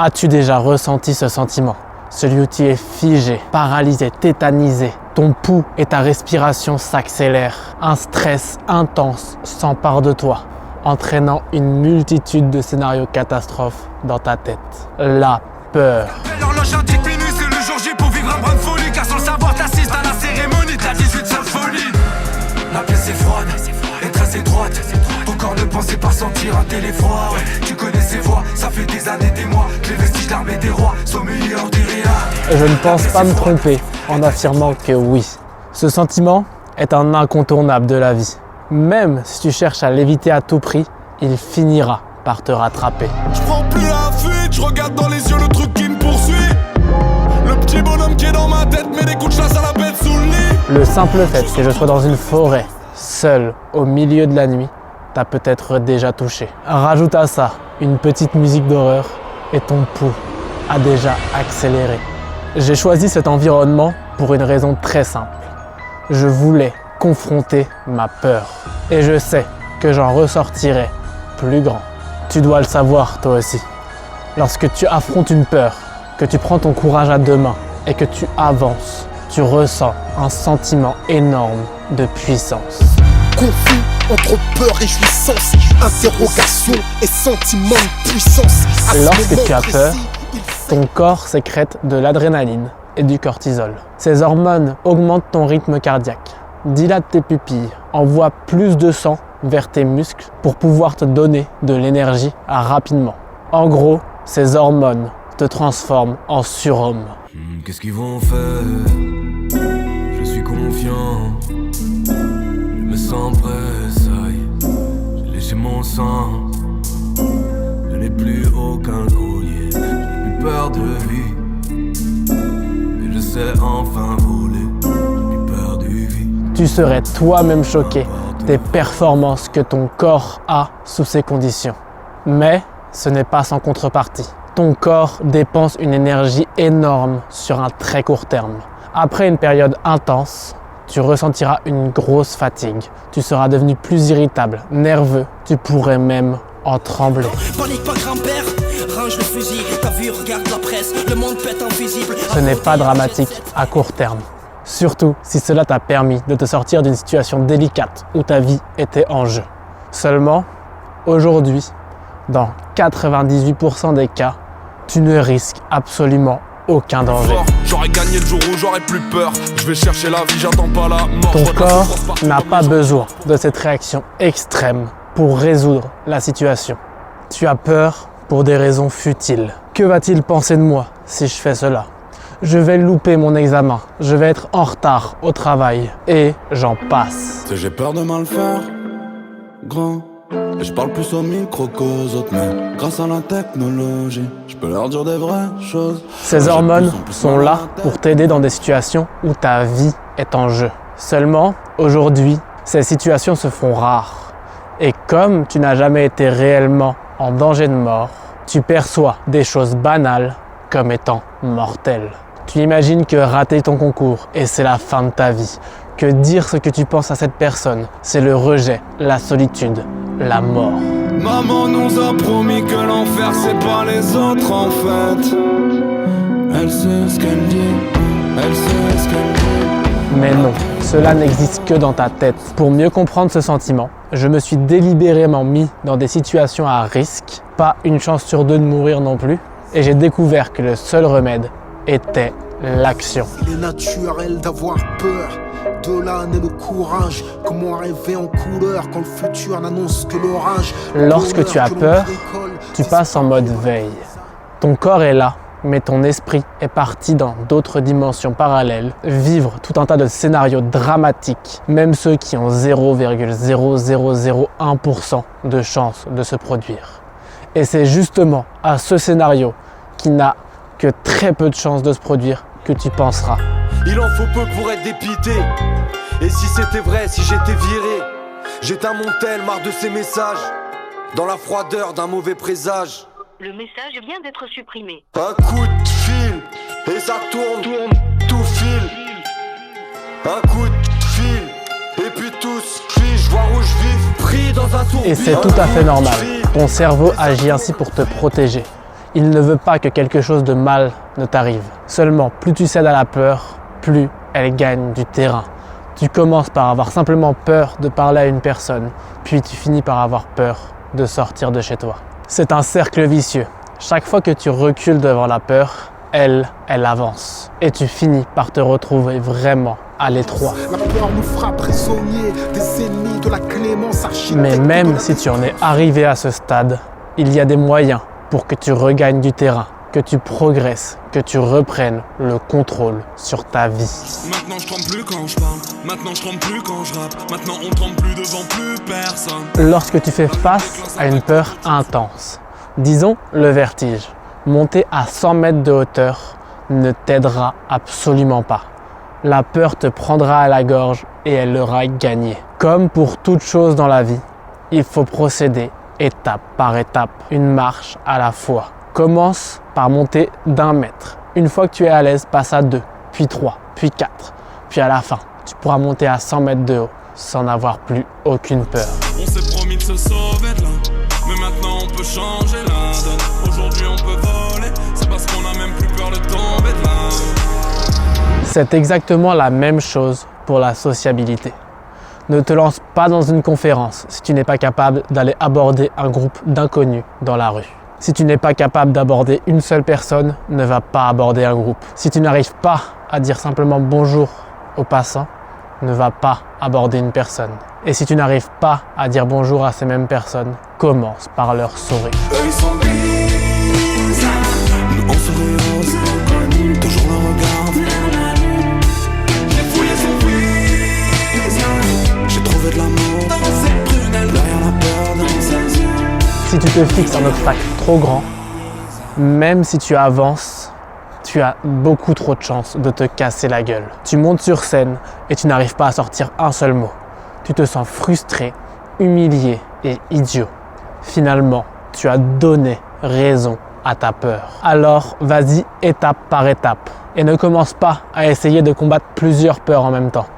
As-tu déjà ressenti ce sentiment? Celui où tu es figé, paralysé, tétanisé. Ton pouls et ta respiration s'accélèrent. Un stress intense s'empare de toi, entraînant une multitude de scénarios catastrophes dans ta tête. La peur. L'horloge indique minuit, c'est le jour J pour vivre un brin de folie. Car sans le savoir, t'assistes à la cérémonie de la 18 symphonie. La pièce est froide et très étroite. Ton corps ne pensait pas sentir un téléphone. Tu connais ces voix, ça fait des années, des mois que les vestiges d'armée des rois sont meilleurs des réals. Je ne pense pas me tromper en affirmant que oui. Ce sentiment est un incontournable de la vie. Même si tu cherches à l'éviter à tout prix, il finira par te rattraper. Je prends plus la fuite, je regarde dans les yeux le truc qui me poursuit. Le petit bonhomme qui est dans ma tête met des coups de chasse à la bête sous le lit. Le simple fait que je sois dans une forêt, seul, au milieu de la nuit, t'a peut-être déjà touché. Rajoute à ça une petite musique d'horreur et ton pouls a déjà accéléré. J'ai choisi cet environnement pour une raison très simple. Je voulais confronter ma peur. Et je sais que j'en ressortirai plus grand. Tu dois le savoir toi aussi. Lorsque tu affrontes une peur, que tu prends ton courage à deux mains et que tu avances, tu ressens un sentiment énorme de puissance. Confus entre peur et jouissance, interrogation et sentiment de puissance. Lorsque tu as peur, ton corps sécrète de l'adrénaline et du cortisol. Ces hormones augmentent ton rythme cardiaque, dilatent tes pupilles, envoient plus de sang vers tes muscles pour pouvoir te donner de l'énergie rapidement. En gros, ces hormones te transforment en surhomme. Qu'est-ce qu'ils vont faire? Je suis confiant. Je me sens prêt, ça y est. J'ai léché mon sang. Je n'ai plus aucun collier. J'ai plus peur de vie. Et je sais enfin voler. J'ai plus peur du vide. Tu serais toi-même choqué des performances que ton corps a sous ces conditions. Mais ce n'est pas sans contrepartie. Ton corps dépense une énergie énorme sur un très court terme. Après une période intense, tu ressentiras une grosse fatigue. Tu seras devenu plus irritable, nerveux. Tu pourrais même en trembler. Panique pas grand-père, range le fusil. T'as vu, regarde la presse, le monde pète invisible. Ce n'est pas dramatique à court terme. Surtout si cela t'a permis de te sortir d'une situation délicate où ta vie était en jeu. Seulement, aujourd'hui, dans 98% des cas, tu ne risques absolument aucun danger. J'aurais gagné le jour où j'aurais plus peur. Je vais chercher la vie, j'attends pas la mort. Ton corps n'a pas besoin de cette réaction extrême pour résoudre la situation. Tu as peur pour des raisons futiles. Que va-t-il penser de moi si je fais cela? Je vais louper mon examen, je vais être en retard au travail et j'en passe. J'ai peur de mal faire, grand. Et je parle plus au micro qu'aux autres, mais grâce à la technologie, je peux leur dire des vraies choses. Ces hormones sont là pour t'aider dans des situations où ta vie est en jeu. Seulement, aujourd'hui, ces situations se font rares. Et comme tu n'as jamais été réellement en danger de mort, tu perçois des choses banales comme étant mortelles. Tu imagines que rater ton concours et c'est la fin de ta vie, que dire ce que tu penses à cette personne, c'est le rejet, la solitude, la mort. Maman nous a promis que l'enfer c'est pas les autres en fait. Elle sait ce qu'elle dit, elle sait ce qu'elle dit. Mais non, cela n'existe que dans ta tête. Pour mieux comprendre ce sentiment, je me suis délibérément mis dans des situations à risque, pas une chance sur deux de mourir non plus, et j'ai découvert que le seul remède était l'action. Il est naturel d'avoir peur, de là naît le courage. Comment rêver en couleur quand le futur n'annonce que l'orage. Lorsque tu as peur, tu passes en mode veille. Ton corps est là, mais ton esprit est parti dans d'autres dimensions parallèles, vivre tout un tas de scénarios dramatiques, même ceux qui ont 0,0001% de chance de se produire. Et c'est justement à ce scénario qui n'a que très peu de chances de se produire que tu penseras. Il en faut peu pour être dépité. Et si c'était vrai, si j'étais viré, j'éteins mon tel, marre de ces messages, dans la froideur d'un mauvais présage. Le message vient d'être supprimé. Un coup de fil, et ça tourne, tout file. Un coup de fil, et puis tous crient, je vois rouge vif, pris dans un tourbillon. Et c'est tout à fait normal. Ton cerveau agit ainsi pour te protéger. Il ne veut pas que quelque chose de mal ne t'arrive. Seulement, plus tu cèdes à la peur, plus elle gagne du terrain. Tu commences par avoir simplement peur de parler à une personne, puis tu finis par avoir peur de sortir de chez toi. C'est un cercle vicieux. Chaque fois que tu recules devant la peur, elle avance. Et tu finis par te retrouver vraiment à l'étroit. La peur nous fera prisonniers des ennemis de la clémence architecte. Mais même si tu en es arrivé à ce stade, il y a des moyens pour que tu regagnes du terrain, que tu progresses, que tu reprennes le contrôle sur ta vie. Maintenant je tremble plus quand je parle, maintenant je tremble plus quand je rappe, maintenant on tremble plus devant plus personne. Lorsque tu fais face à une peur intense, disons le vertige, monter à 100 mètres de hauteur ne t'aidera absolument pas. La peur te prendra à la gorge et elle aura gagné. Comme pour toute chose dans la vie, il faut procéder étape par étape, une marche à la fois. Commence par monter d'1 mètre. Une fois que tu es à l'aise, passe à 2, puis 3, puis 4. Puis à la fin, tu pourras monter à 100 mètres de haut sans n'avoir plus aucune peur. On s'est promis de se sauver de là, mais maintenant on peut changer la donne. Aujourd'hui on peut voler, c'est parce qu'on a même plus peur de tomber de là. C'est exactement la même chose pour la sociabilité. Ne te lance pas dans une conférence si tu n'es pas capable d'aller aborder un groupe d'inconnus dans la rue. Si tu n'es pas capable d'aborder une seule personne, ne va pas aborder un groupe. Si tu n'arrives pas à dire simplement bonjour aux passants, ne va pas aborder une personne. Et si tu n'arrives pas à dire bonjour à ces mêmes personnes, commence par leur sourire. Eux ils sont bizarres, nous on sourit aux inconnus, toujours le regard. Les fouilles sont bizarres, j'ai trouvé de l'amour dans ces prunelles, derrière la peur dans ses yeux. Si tu te fixes un obstacle trop grand, même si tu avances, tu as beaucoup trop de chances de te casser la gueule. Tu montes sur scène et tu n'arrives pas à sortir un seul mot. Tu te sens frustré, humilié et idiot. Finalement, tu as donné raison à ta peur. Alors, vas-y étape par étape et ne commence pas à essayer de combattre plusieurs peurs en même temps.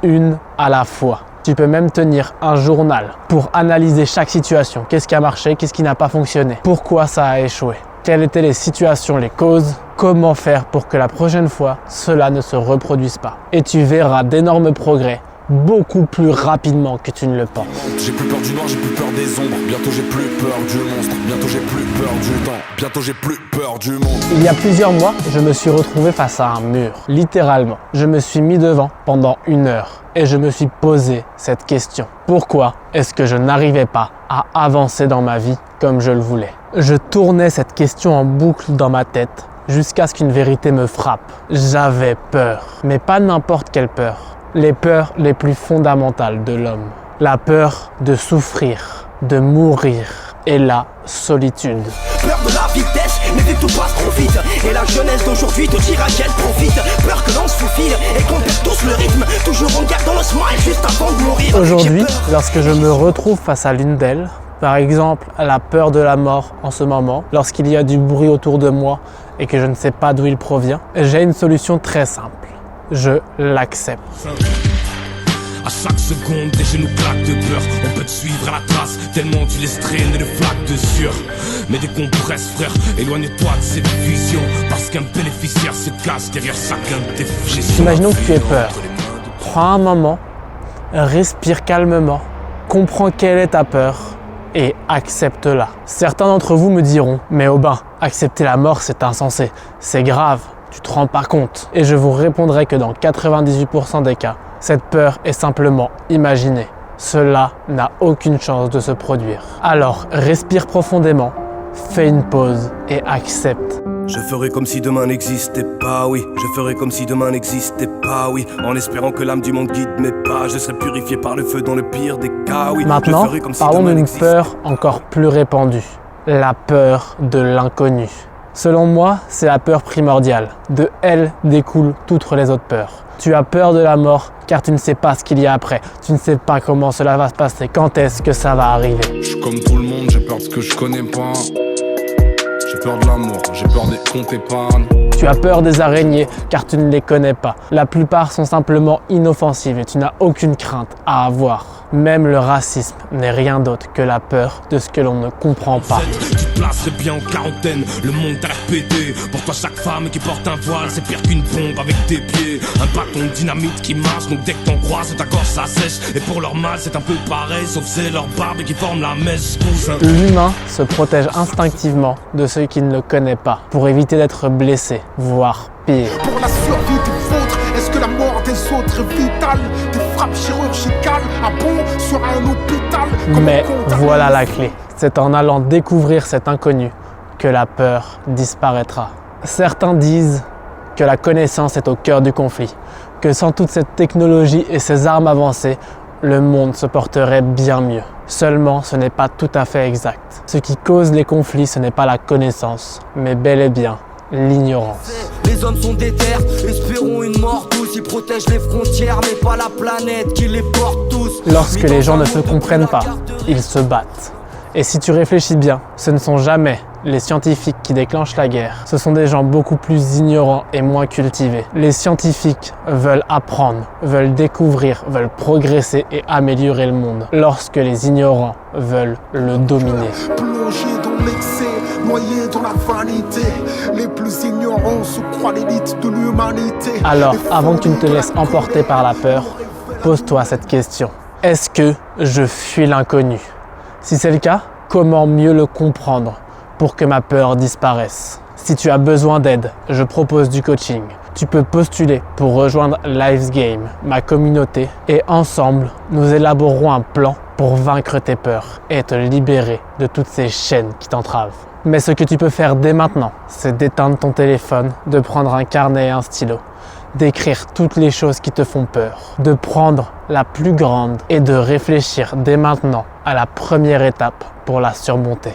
Une à la fois. Tu peux même tenir un journal pour analyser chaque situation. Qu'est-ce qui a marché, qu'est-ce qui n'a pas fonctionné, pourquoi ça a échoué, quelles étaient les situations, les causes, comment faire pour que la prochaine fois, cela ne se reproduise pas. Et tu verras d'énormes progrès beaucoup plus rapidement que tu ne le penses. J'ai plus peur du noir, j'ai plus peur des ombres. Bientôt j'ai plus peur du monstre. Bientôt j'ai plus peur du temps. Bientôt j'ai plus peur du monde. Il y a plusieurs mois, je me suis retrouvé face à un mur, littéralement. Je me suis mis devant pendant 1 heure et je me suis posé cette question. Pourquoi est-ce que je n'arrivais pas à avancer dans ma vie comme je le voulais? Je tournais cette question en boucle dans ma tête jusqu'à ce qu'une vérité me frappe. J'avais peur, mais pas n'importe quelle peur. Les peurs les plus fondamentales de l'homme. La peur de souffrir, de mourir et la solitude. Peur de la vitesse, mais vite tout passe trop vite. Et la jeunesse d'aujourd'hui te dira qu'elle profite. Peur que l'on se faufile et qu'on perd tous le rythme. Toujours en gardant le smile juste avant de mourir. Aujourd'hui, lorsque je me retrouve face à l'une d'elles, par exemple la peur de la mort en ce moment, lorsqu'il y a du bruit autour de moi et que je ne sais pas d'où il provient, j'ai une solution très simple. Je l'accepte. À chaque seconde, tes genoux claquent de peur. On peut te suivre à la trace, tellement tu laisses traîner des flaques de sueur. Mais décompresse, frère, éloigne-toi de cette vision. Parce qu'un bénéficiaire se cache derrière chacun de tes frais. Imaginons que tu aies peur. Prends un moment, respire calmement, comprends quelle est ta peur et accepte-la. Certains d'entre vous me diront, mais Aubin, accepter la mort c'est insensé, c'est grave. Tu te rends pas compte. Et je vous répondrai que dans 98% des cas, cette peur est simplement imaginée. Cela n'a aucune chance de se produire. Alors, respire profondément, fais une pause et accepte. Je ferai comme si demain n'existait pas, oui. Je ferai comme si demain n'existait pas, oui. En espérant que l'âme du monde guide mes pas. Je serai purifié par le feu dans le pire des cas, oui. Maintenant, parlons d'une peur encore plus répandue. La peur de l'inconnu. Selon moi, c'est la peur primordiale. De elle découlent toutes les autres peurs. Tu as peur de la mort car tu ne sais pas ce qu'il y a après. Tu ne sais pas comment cela va se passer. Quand est-ce que ça va arriver? Je suis comme tout le monde, j'ai peur de ce que je connais pas. J'ai peur de l'amour, j'ai peur des comptes épargne. Tu as peur des araignées car tu ne les connais pas. La plupart sont simplement inoffensives et tu n'as aucune crainte à avoir. Même le racisme n'est rien d'autre que la peur de ce que l'on ne comprend pas. placerait bien en quarantaine. Le monde t'a l'air pété. Pour toi chaque femme qui porte un voile c'est pire qu'une bombe avec des pieds. Un bâton de dynamite qui marche, donc dès que t'en croises ta gorge ça sèche. Et pour leur mal c'est un peu pareil, sauf c'est leur barbe qui forme la mèche. L'humain se protège instinctivement de ceux qui ne le connaissent pas, pour éviter d'être blessé, voire pire. Pour la survie des vôtres, est-ce que la mort des autres est vitale? Des frappes chirurgicales, à bon sur un hôpital. Mais voilà la clé. C'est en allant découvrir cet inconnu que la peur disparaîtra. Certains disent que la connaissance est au cœur du conflit, que sans toute cette technologie et ces armes avancées, le monde se porterait bien mieux. Seulement, ce n'est pas tout à fait exact. Ce qui cause les conflits, ce n'est pas la connaissance, mais bel et bien l'ignorance. Les hommes sont déter, espérons une mort tous. Ils protègent les frontières, mais pas la planète qui les porte tous. Lorsque les gens ne se comprennent pas, ils se battent. Et si tu réfléchis bien, ce ne sont jamais les scientifiques qui déclenchent la guerre. Ce sont des gens beaucoup plus ignorants et moins cultivés. Les scientifiques veulent apprendre, veulent découvrir, veulent progresser et améliorer le monde. Lorsque les ignorants veulent le dominer. Plongé dans l'excès, noyé dans la vanité. Les plus ignorants se croient l'élite de l'humanité. Alors, avant que tu ne te laisses emporter par la peur, pose-toi cette question. Est-ce que je fuis l'inconnu? Si c'est le cas, comment mieux le comprendre pour que ma peur disparaisse? Si tu as besoin d'aide, je propose du coaching. Tu peux postuler pour rejoindre Life's Game, ma communauté, et ensemble, nous élaborerons un plan pour vaincre tes peurs et te libérer de toutes ces chaînes qui t'entravent. Mais ce que tu peux faire dès maintenant, c'est d'éteindre ton téléphone, de prendre un carnet et un stylo, d'écrire toutes les choses qui te font peur, de prendre la plus grande et de réfléchir dès maintenant à la première étape pour la surmonter.